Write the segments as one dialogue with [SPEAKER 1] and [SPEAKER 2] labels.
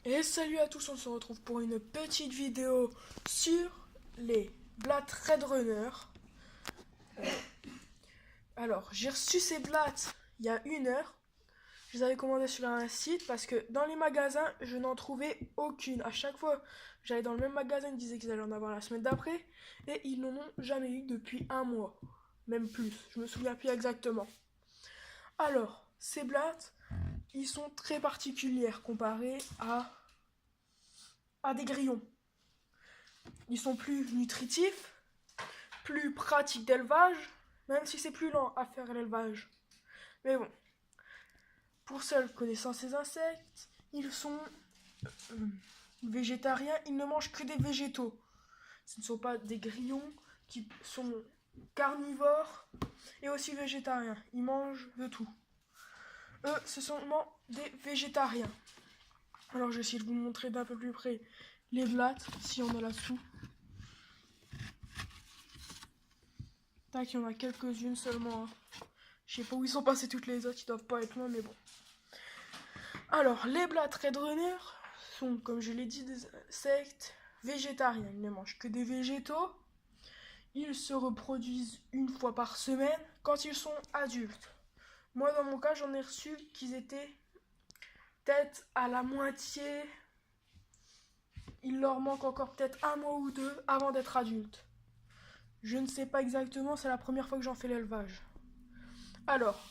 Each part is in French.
[SPEAKER 1] Et salut à tous, on se retrouve pour une petite vidéo sur les blattes Red Runner. Alors, j'ai reçu ces blattes il y a 1 heure. Je les avais commandées sur un site parce que dans les magasins, je n'en trouvais aucune. À chaque fois, j'allais dans le même magasin, ils me disaient qu'ils allaient en avoir la semaine d'après. Et ils n'en ont jamais eu depuis un mois. Même plus, je me souviens plus exactement. Alors, ces blattes, ils sont très particulières comparées à des grillons. Ils sont plus nutritifs, plus pratiques d'élevage, même si c'est plus lent à faire l'élevage. Mais bon, pour ceux connaissant ces insectes, ils sont végétariens, ils ne mangent que des végétaux. Ce ne sont pas des grillons qui sont carnivores et aussi végétariens. Ils mangent de tout. Eux, ce sont seulement des végétariens. Alors je vais essayer de vous montrer d'un peu plus près les blattes, si on a là-dessous. Tac, il y en a quelques-unes seulement. Je sais pas où ils sont passés toutes les autres, ils doivent pas être loin, mais bon. Alors, les blattes Red Runner sont, comme je l'ai dit, des insectes végétariens. Ils ne mangent que des végétaux. Ils se reproduisent 1 fois par semaine quand ils sont adultes. Moi, dans mon cas, j'en ai reçu qu'ils étaient peut-être à la moitié. Il leur manque encore peut-être 1 mois ou 2 avant d'être adultes. Je ne sais pas exactement, c'est la première fois que j'en fais l'élevage. Alors,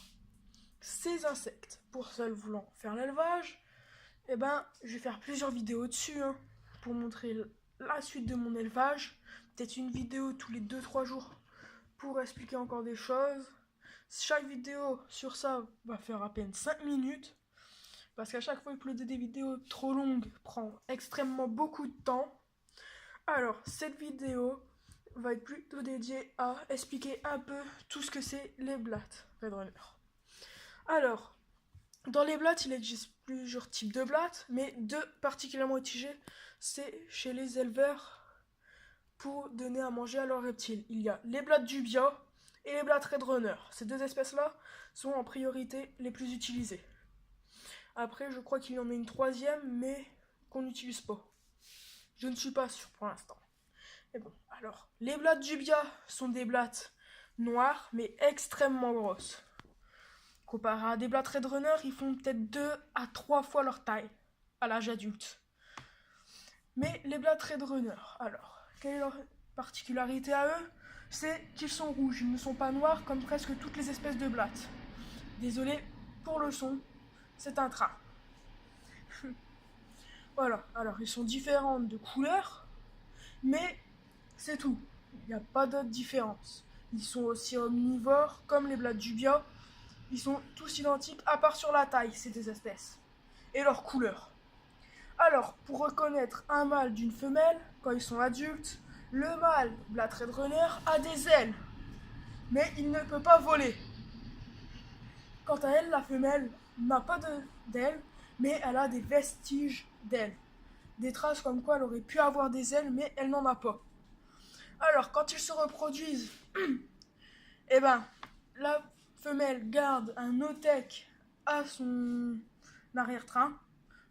[SPEAKER 1] ces insectes, pour ceux voulant faire l'élevage, je vais faire plusieurs vidéos dessus pour montrer la suite de mon élevage. Peut-être une vidéo tous les 2-3 jours pour expliquer encore des choses. Chaque vidéo sur ça va faire à peine 5 minutes. Parce qu'à chaque fois, uploader des vidéos trop longues prend extrêmement beaucoup de temps. Alors, cette vidéo va être plutôt dédiée à expliquer un peu tout ce que c'est les blattes Red Runner. Alors, dans les blattes, il existe plusieurs types de blattes, mais 2 particulièrement utilisés, c'est chez les éleveurs pour donner à manger à leurs reptiles. Il y a les blattes du bio et les blattes Red Runner. Ces 2 espèces-là sont en priorité les plus utilisées. Après, je crois qu'il y en a une 3e, mais qu'on n'utilise pas. Je ne suis pas sûr pour l'instant. Mais bon, alors, les blattes du bio sont des blattes noires, mais extrêmement grosses. Comparé à des blattes Red Runner, ils font peut-être 2 à 3 fois leur taille à l'âge adulte. Mais les blattes Red Runner, alors, quelle est leur particularité à eux? C'est qu'ils sont rouges, ils ne sont pas noirs comme presque toutes les espèces de blattes. Désolé pour le son, c'est un train. Voilà, alors ils sont différents de couleur, mais c'est tout. Il n'y a pas d'autre différence. Ils sont aussi omnivores comme les blattes du bio. Ils sont tous identiques à part sur la taille, ces 2 espèces. Et leur couleur. Alors, pour reconnaître un mâle d'une femelle, quand ils sont adultes, le mâle Black Red Runner a des ailes. Mais il ne peut pas voler. Quant à elle, la femelle n'a pas d'ailes, mais elle a des vestiges d'ailes. Des traces comme quoi elle aurait pu avoir des ailes, mais elle n'en a pas. Alors, quand ils se reproduisent, la femelle garde un otec à son arrière-train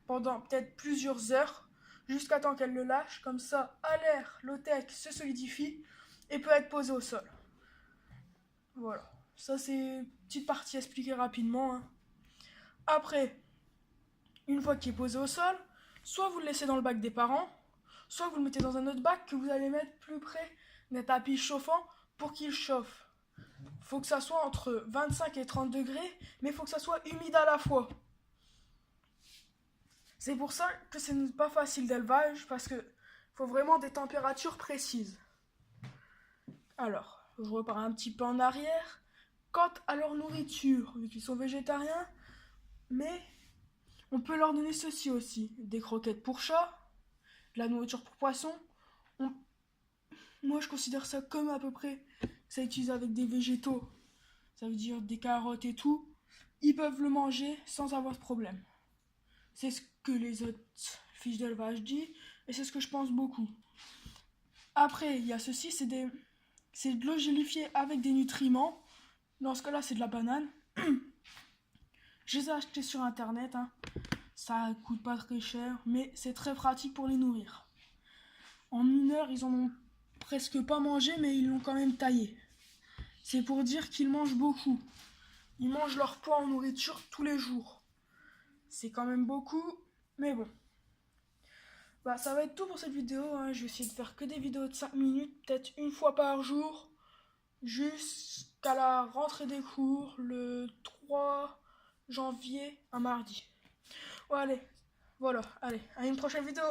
[SPEAKER 1] pendant peut-être plusieurs heures, jusqu'à temps qu'elle le lâche. Comme ça, à l'air, l'otec se solidifie et peut être posé au sol. Voilà, ça c'est une petite partie expliquée rapidement. Après, une fois qu'il est posé au sol, soit vous le laissez dans le bac des parents, soit vous le mettez dans un autre bac que vous allez mettre plus près d'un tapis chauffant pour qu'il chauffe. Faut que ça soit entre 25 et 30 degrés, mais il faut que ça soit humide à la fois. C'est pour ça que ce n'est pas facile d'élevage, parce que faut vraiment des températures précises. Alors, je repars un petit peu en arrière. Quant à leur nourriture, vu qu'ils sont végétariens, mais on peut leur donner ceci aussi. Des croquettes pour chat, de la nourriture pour poisson. Moi, je considère ça comme à peu près ça utilise avec des végétaux. Ça veut dire des carottes et tout. Ils peuvent le manger sans avoir de problème. C'est ce que les autres fiches d'élevage disent, et c'est ce que je pense beaucoup. Après, il y a ceci, c'est de l'eau gélifiée avec des nutriments. Dans ce cas-là, c'est de la banane. Je les ai achetés sur internet. Ça coûte pas très cher, mais c'est très pratique pour les nourrir. En 1 heure, ils en ont presque pas mangé, mais ils l'ont quand même taillé. C'est pour dire qu'ils mangent beaucoup. Ils mangent leur poids en nourriture tous les jours. C'est quand même beaucoup, mais bon. Bah, ça va être tout pour cette vidéo, hein. Je vais essayer de faire que des vidéos de 5 minutes, peut-être une fois par jour, jusqu'à la rentrée des cours, le 3 janvier, un mardi. Bon, allez, voilà, allez, à une prochaine vidéo.